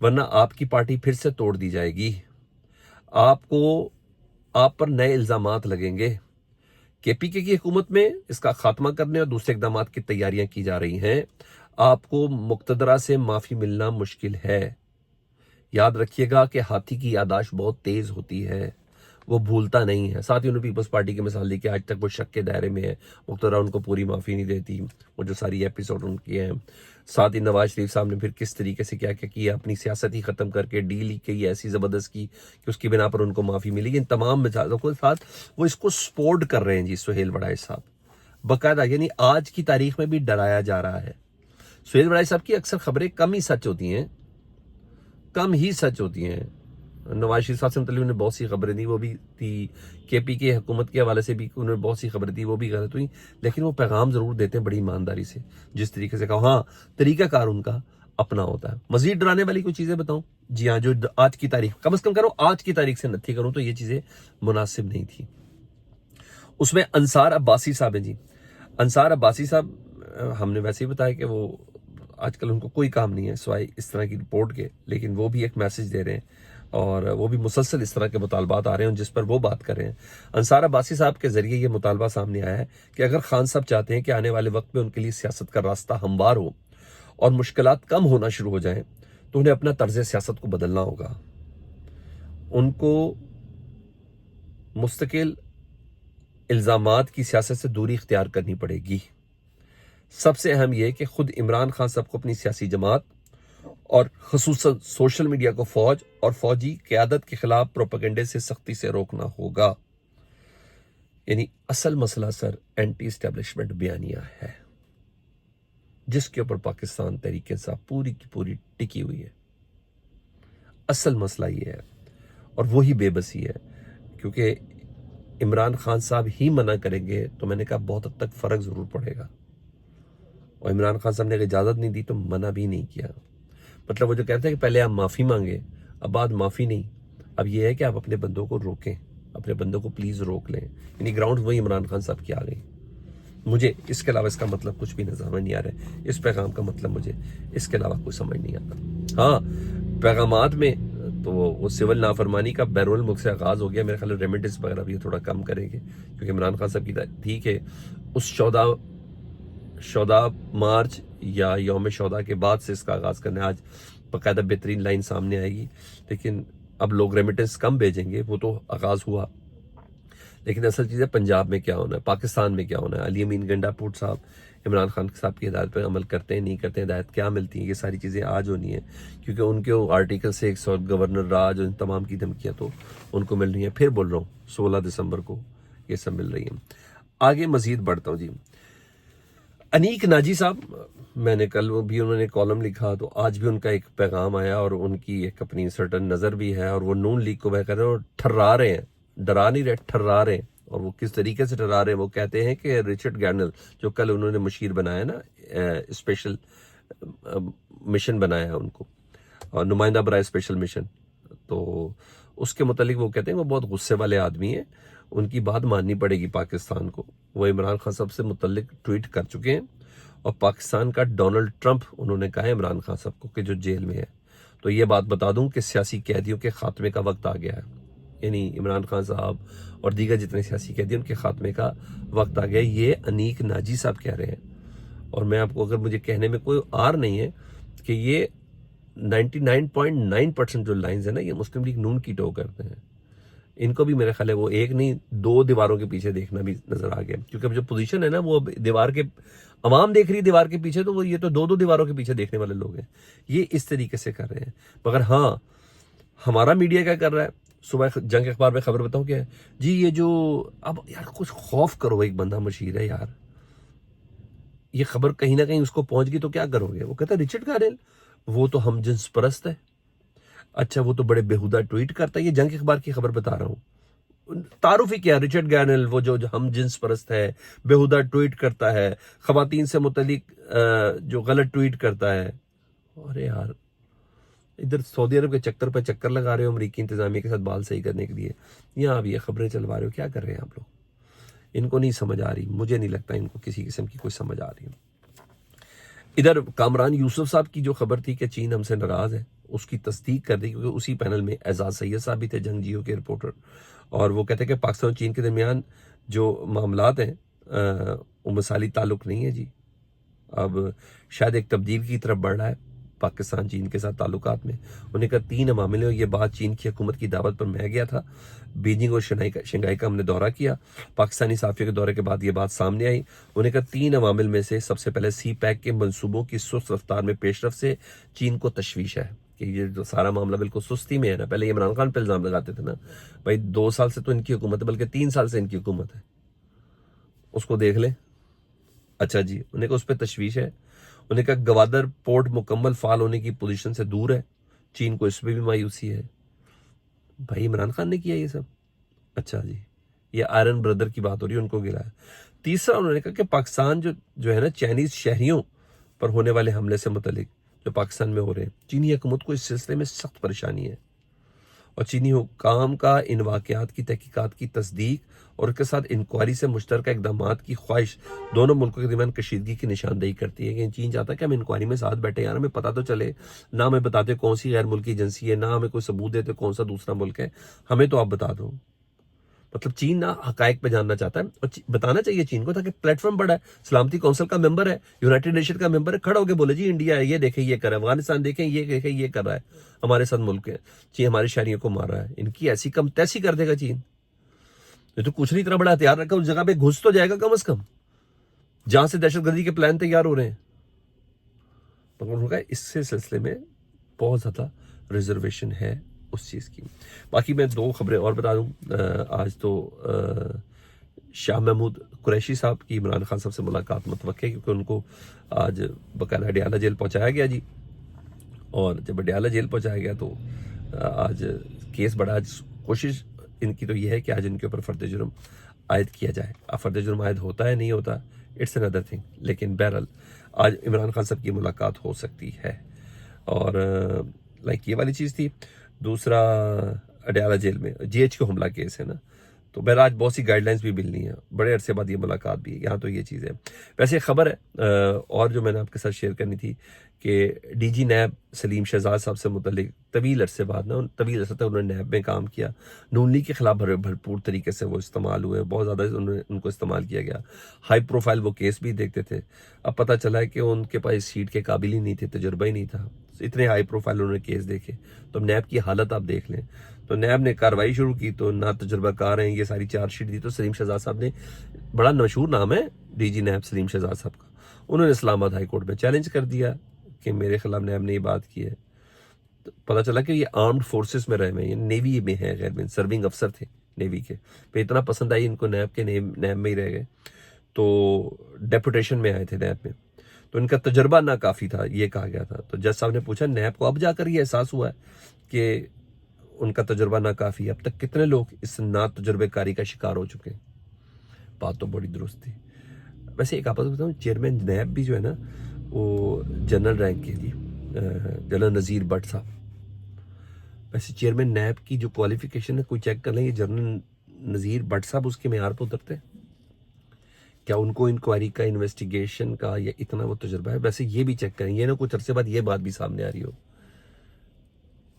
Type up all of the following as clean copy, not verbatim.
ورنہ آپ کی پارٹی پھر سے توڑ دی جائے گی. آپ پر نئے الزامات لگیں گے. کے پی کے کی حکومت میں اس کا خاتمہ کرنے اور دوسرے اقدامات کی تیاریاں کی جا رہی ہیں. آپ کو مقتدرہ سے معافی ملنا مشکل ہے. یاد رکھیے گا کہ ہاتھی کی یادداشت بہت تیز ہوتی ہے، وہ بھولتا نہیں ہے. ساتھ ہی انہوں نے پیپلز پارٹی کی مثال دی کہ آج تک وہ شک کے دائرے میں ہے، مقتدرہ ان کو پوری معافی نہیں دیتی، وہ جو ساری ایپیسوڈ ان کی ہیں. ساتھ ہی نواز شریف صاحب نے پھر کس طریقے سے کیا کیا، اپنی سیاست ہی ختم کر کے ڈیل ہی کی ایسی زبردست کی کہ اس کی بنا پر ان کو معافی ملی. ان تمام مثالوں کے ساتھ وہ اس کو سپورٹ کر رہے ہیں جی سہیل وڑائچ صاحب باقاعدہ. یعنی آج کی تاریخ میں بھی ڈرایا جا رہا ہے. سہیل وڑائچ صاحب کی اکثر خبریں کم ہی سچ ہوتی ہیں. نواز شریف صاحب سے متعلق انہوں نے بہت سی خبریں دی، وہ بھی تھی کے پی کے حکومت کے حوالے سے بھی انہوں نے بہت سی خبریں دی، وہ بھی غلط ہوئی، لیکن وہ پیغام ضرور دیتے ہیں بڑی ایمانداری سے. جس طریقے سے کہا، ہاں طریقہ کار ان کا اپنا ہوتا ہے. مزید ڈرانے والی کوئی چیزیں بتاؤں؟ جی ہاں، جو آج کی تاریخ کم از کم کرو، آج کی تاریخ سے نتھی کروں تو یہ چیزیں مناسب نہیں تھی. اس میں انصار عباسی صاحب ہیں جی. انصار عباسی صاحب ہم نے ویسے ہی بتایا کہ وہ آج کل ان کو کوئی کام نہیں ہے سوائے اس طرح کی رپورٹ کے، لیکن وہ بھی ایک میسج دے رہے ہیں اور وہ بھی مسلسل اس طرح کے مطالبات آ رہے ہیں جس پر وہ بات کر رہے ہیں. انصار عباسی صاحب کے ذریعے یہ مطالبہ سامنے آیا ہے کہ اگر خان صاحب چاہتے ہیں کہ آنے والے وقت میں ان کے لیے سیاست کا راستہ ہموار ہو اور مشکلات کم ہونا شروع ہو جائیں تو انہیں اپنا طرز سیاست کو بدلنا ہوگا. ان کو مستقل الزامات کی سیاست سے دوری اختیار کرنی پڑے گی. سب سے اہم یہ کہ خود عمران خان صاحب کو اپنی سیاسی جماعت اور خصوصاً سوشل میڈیا کو فوج اور فوجی قیادت کے خلاف پروپیگنڈے سے سختی سے روکنا ہوگا. یعنی اصل مسئلہ سر اینٹی اسٹیبلشمنٹ بیانیہ ہے جس کے اوپر پاکستان تحریک انصاف پوری کی پوری ٹکی ہوئی ہے. اصل مسئلہ یہ ہے اور وہی بے بسی ہے، کیونکہ عمران خان صاحب ہی منع کریں گے تو میں نے کہا بہت حد تک فرق ضرور پڑے گا. اور عمران خان صاحب نے اجازت نہیں دی تو منع بھی نہیں کیا. مطلب وہ جو کہتے ہیں کہ پہلے آپ معافی مانگے، اب بعد معافی نہیں، اب یہ ہے کہ آپ اپنے بندوں کو روکیں، اپنے بندوں کو پلیز روک لیں. یعنی گراؤنڈ وہی عمران خان صاحب کی آ گئی. مجھے اس کے علاوہ اس کا مطلب کچھ بھی نظر نہیں آ رہا ہے. اس پیغام کا مطلب مجھے اس کے علاوہ کوئی سمجھ نہیں آتا. ہاں پیغامات میں تو وہ سول نافرمانی کا بیرون ملک سے آغاز ہو گیا. میرے خیال ریمیڈنس وغیرہ بھی تھوڑا کم کریں گے، کیونکہ عمران خان صاحب کی تھی کہ اس 14 مارچ یا یوم شہداء کے بعد سے اس کا آغاز کرنا ہے. آج باقاعدہ بہترین لائن سامنے آئے گی، لیکن اب لوگ ریمیٹنس کم بھیجیں گے. وہ تو آغاز ہوا، لیکن اصل چیز ہے پنجاب میں کیا ہونا ہے، پاکستان میں کیا ہونا ہے. علی امین گنڈا پوٹ صاحب عمران خان صاحب کی ہدایت پہ عمل کرتے ہیں نہیں کرتے ہیں، ہدایت کیا ملتی ہیں، یہ ساری چیزیں آج ہونی ہیں، کیونکہ ان کے آرٹیکل 6 اور گورنر راج اور ان تمام کی دھمکیاں تو ان کو مل رہی ہیں. پھر بول رہا ہوں 16 دسمبر کو یہ سب مل رہی ہیں. آگے مزید بڑھتا ہوں جی. انیک ناجی صاحب، میں نے کل بھی انہوں نے کالم لکھا تو آج بھی ان کا ایک پیغام آیا اور ان کی ایک اپنی سرٹن نظر بھی ہے، اور وہ نون لیگ کو وہ کر رہے ہیں اور ٹھرا رہے ہیں، ڈرا نہیں رہے، ٹھرا رہے ہیں. اور وہ کس طریقے سے ٹھرا رہے ہیں، وہ کہتے ہیں کہ رچرڈ گارنل جو کل انہوں نے مشیر بنایا نا، اسپیشل مشن بنایا ان کو، اور نمائندہ برائے اسپیشل مشن، تو اس کے متعلق وہ کہتے ہیں وہ بہت غصے والے آدمی ہیں، ان کی بات ماننی پڑے گی پاکستان کو. وہ عمران خان صاحب سے متعلق ٹویٹ کر چکے ہیں، اور پاکستان کا ڈونلڈ ٹرمپ انہوں نے کہا ہے عمران خان صاحب کو کہ جو جیل میں ہے. تو یہ بات بتا دوں کہ سیاسی قیدیوں کے خاتمے کا وقت آ گیا ہے. یعنی عمران خان صاحب اور دیگر جتنے سیاسی قیدی ان کے خاتمے کا وقت آ گیا. یہ انیک ناجی صاحب کہہ رہے ہیں، اور میں آپ کو اگر مجھے کہنے میں کوئی آر نہیں ہے کہ یہ 99.9% جو لائنز ہیں نا، یہ مسلم لیگ نون کی ٹو کرتے ہیں. ان کو بھی میرے خیال ہے وہ ایک نہیں 2 دیواروں کے پیچھے دیکھنا بھی نظر آ گیا، کیونکہ اب جو پوزیشن ہے نا وہ دیوار کے عوام دیکھ رہی دیوار کے پیچھے، تو وہ یہ تو 2 دیواروں کے پیچھے دیکھنے والے لوگ ہیں. یہ اس طریقے سے کر رہے ہیں. مگر ہاں ہمارا میڈیا کیا کر رہا ہے؟ صبح جنگ اخبار میں خبر بتاؤں کیا ہے جی، یہ جو اب یار کچھ خوف کرو، ایک بندہ مشیر ہے یار، یہ خبر کہیں نہ کہیں اس کو پہنچ گئی تو کیا کرو گے؟ وہ کہتا ہے رچرڈ گارنل وہ تو ہم جنس پرست ہے. اچھا وہ تو بڑے بےہودہ ٹویٹ کرتا ہے. یہ جنگ اخبار کی خبر بتا رہا ہوں. تعارف ہی کیا، رچرڈ گارنل وہ جو ہم جنس پرست ہے، بےہودہ ٹویٹ کرتا ہے، خواتین سے متعلق جو غلط ٹویٹ کرتا ہے. ارے یار ادھر سعودی عرب کے چکر پہ چکر لگا رہے ہو امریکی انتظامیہ کے ساتھ بال صحیح کرنے کے لیے، یہاں بھی یہ خبریں چلوا رہے ہو. کیا کر رہے ہیں آپ لوگ؟ ان کو نہیں سمجھ آ رہی، مجھے نہیں لگتا ان کو کسی قسم کی کوئی سمجھ آ رہی ہے. ادھر کامران یوسف صاحب کی جو خبر تھی کہ چین ہم سے ناراض ہے، اس کی تصدیق کر دی، کیونکہ اسی پینل میں اعزاز سید صاحب بھی تھے، جنگ جیو کے رپورٹر، اور وہ کہتے ہیں کہ پاکستان اور چین کے درمیان جو معاملات ہیں وہ مثالی تعلق نہیں ہے جی، اب شاید ایک تبدیل کی طرف بڑھ رہا ہے پاکستان چین کے ساتھ تعلقات میں۔ انہوں نے کہا 3 عوامل ہیں، یہ بات چین کی حکومت کی دعوت پر میں گیا تھا، بیجنگ اور شنگھائی کا ہم نے دورہ کیا، پاکستانی صحافیوں کے دورے کے بعد یہ بات سامنے آئی۔ انہوں نے کہا 3 عوامل میں سے سب سے پہلے سی پیک کے منصوبوں کی سست رفتار میں پیش رفت سے چین کو تشویش ہے کہ یہ جو سارا معاملہ بالکل سستی میں ہے نا، پہلے یہ عمران خان پہ الزام لگاتے تھے نا، بھائی 2 سال سے تو ان کی حکومت ہے، بلکہ 3 سال سے ان کی حکومت ہے، اس کو دیکھ لیں۔ اچھا جی، انہوں نے کہا اس پہ تشویش ہے۔ انہوں نے کہا گوادر پورٹ مکمل فعال ہونے کی پوزیشن سے دور ہے، چین کو اس پہ بھی مایوسی ہے۔ بھائی عمران خان نے کیا یہ سب؟ اچھا جی، یہ آئرن بردر کی بات ہو رہی ہے، ان کو گرا ہے۔ تیسرا انہوں نے کہا کہ پاکستان جو ہے نا، چائنیز شہریوں پر ہونے والے حملے سے متعلق جو پاکستان میں ہو رہے ہیں، چینی حکومت کو اس سلسلے میں سخت پریشانی ہے، اور چینی حکام کا ان واقعات کی تحقیقات کی تصدیق اور اس کے ساتھ انکوائری سے مشترکہ اقدامات کی خواہش دونوں ملکوں کے درمیان کشیدگی کی نشاندہی کرتی ہے کہ چین چاہتا ہے کہ ہم انکوائری میں ساتھ بیٹھے، یار ہمیں پتہ تو چلے، نہ ہمیں بتاتے کون سی غیر ملکی ایجنسی ہے، نہ ہمیں کوئی ثبوت دیتے کون سا دوسرا ملک ہے، ہمیں تو آپ بتا دو۔ مطلب چین نہ حقائق پہ جاننا چاہتا ہے، اور بتانا چاہیے چین کو، تاکہ پلیٹ فارم بڑا ہے، سلامتی کونسل کا ممبر ہے، یونائٹڈ نیشن کا ممبر ہے، کھڑا ہو کے بولے جی انڈیا ہے، یہ دیکھیں یہ کر رہا ہے، افغانستان دیکھیں یہ دیکھیں یہ کر رہا ہے، ہمارے ساتھ ملک ہے، چین ہمارے شہریوں کو مار رہا ہے، ان کی ایسی کم تیسی کر دے گا چین؟ یہ تو کچھ نہیں، اتنا بڑا ہتھیار رکھا اس جگہ پہ گھس تو جائے گا کم از کم، جہاں سے دہشت گردی کے پلان تیار ہو رہے ہیں۔ مگر ان کا اس سے سلسلے میں بہت زیادہ ریزرویشن ہے اس چیز کی۔ باقی میں 2 خبریں اور بتا دوں، آج تو شاہ محمود قریشی صاحب کی عمران خان صاحب سے ملاقات متوقع ہے، کیونکہ ان کو آج باقاعدہ اڈیالہ جیل پہنچایا گیا جی، اور جب اڈیالہ جیل پہنچایا گیا تو آج کیس بڑا، آج کوشش ان کی تو یہ ہے کہ آج ان کے اوپر فرد جرم عائد کیا جائے۔ اب فرد جرم عائد ہوتا ہے نہیں ہوتا، اٹس اندر تھنگ، لیکن بہرحال آج عمران خان صاحب کی ملاقات ہو سکتی ہے۔ اور لائک یہ والی چیز تھی۔ دوسرا اڈیالہ جیل میں جی ایچ کو حملہ کیس ہے نا، تو بہرحال آج بہت سی گائیڈ لائنز بھی ملنی ہیں، بڑے عرصے بعد یہ ملاقات بھی ہے، یہاں تو یہ چیز ہے۔ ویسے ایک خبر ہے اور جو میں نے آپ کے ساتھ شیئر کرنی تھی کہ ڈی جی نیب سلیم شہزاد صاحب سے متعلق طویل عرصے بعد نا، طویل عرصے تک انہوں نے نیب میں کام کیا، نون لیگ کے خلاف بھرپور طریقے سے وہ استعمال ہوئے، بہت زیادہ ان کو استعمال کیا گیا، ہائی پروفائل وہ کیس بھی دیکھتے تھے۔ اب پتہ چلا ہے کہ ان کے پاس سیٹ کے قابل ہی نہیں تھے، تجربہ ہی نہیں تھا، اتنے ہائی پروفائل انہوں نے کیس دیکھے۔ تو نیب کی حالت آپ دیکھ لیں، تو نیب نے کارروائی شروع کی تو نہ تجربہ کار ہیں، یہ ساری چارج شیٹ دی، تو سلیم شہزاد صاحب نے، بڑا مشہور نام ہے ڈی جی نیب سلیم شہزاد صاحب کا، انہوں نے اسلام آباد ہائی کورٹ میں چیلنج کر دیا کہ میرے خلاف نیب نے یہ بات کی ہے۔ تو پتہ چلا کہ یہ آرمڈ فورسز میں رہے ہیں، یہ نیوی میں ہیں، غیر سرونگ افسر تھے نیوی کے، پہ اتنا پسند آئی ان کو نیب کے، نیب میں ہی رہ گئے، تو ڈیپوٹیشن میں آئے تھے نیب میں، تو ان کا تجربہ ناکافی تھا یہ کہا گیا تھا۔ تو جج صاحب نے پوچھا نیب کو اب جا کر یہ احساس ہوا ہے کہ ان کا تجربہ ناکافی ہے، اب تک کتنے لوگ اس نا تجربے کاری کا شکار ہو چکے ہیں؟ بات تو بڑی درست تھی۔ ویسے ایک آپ بتاؤں، چیئرمین نیب بھی جو ہے نا وہ جنرل رینک کے جی، جنرل نذیر بٹ صاحب۔ ویسے چیئرمین نیب کی جو کوالیفیکیشن ہے کوئی چیک کر لیں، یہ جنرل نذیر بٹ صاحب اس کے معیار پہ اترتے ہیں کیا؟ ان کو انکوائری کا، انویسٹیگیشن کا یا اتنا وہ تجربہ ہے؟ ویسے یہ بھی چیک کریں، یہ نا کچھ عرصے بعد یہ بات بھی سامنے آ رہی ہو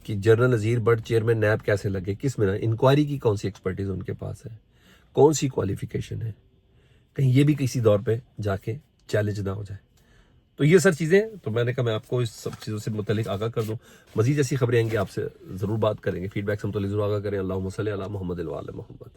کہ general Nazir but chairman NAB کیسے لگے، کس میں نا انکوائری کی کون سی ایکسپرٹیز ان کے پاس ہے، کون سی کوالیفیکیشن ہے، کہیں یہ بھی کسی دور پہ جا کے چیلنج نہ ہو جائے۔ تو یہ سر چیزیں، تو میں نے کہا میں آپ کو اس سب چیزوں سے متعلق آگاہ کر دوں، مزید ایسی خبریں آئیں گی آپ سے ضرور بات کریں گے، فیڈ بیک سے متعلق ضرور آگاہ کریں۔ اللہم صلی علی محمد و علی محمد۔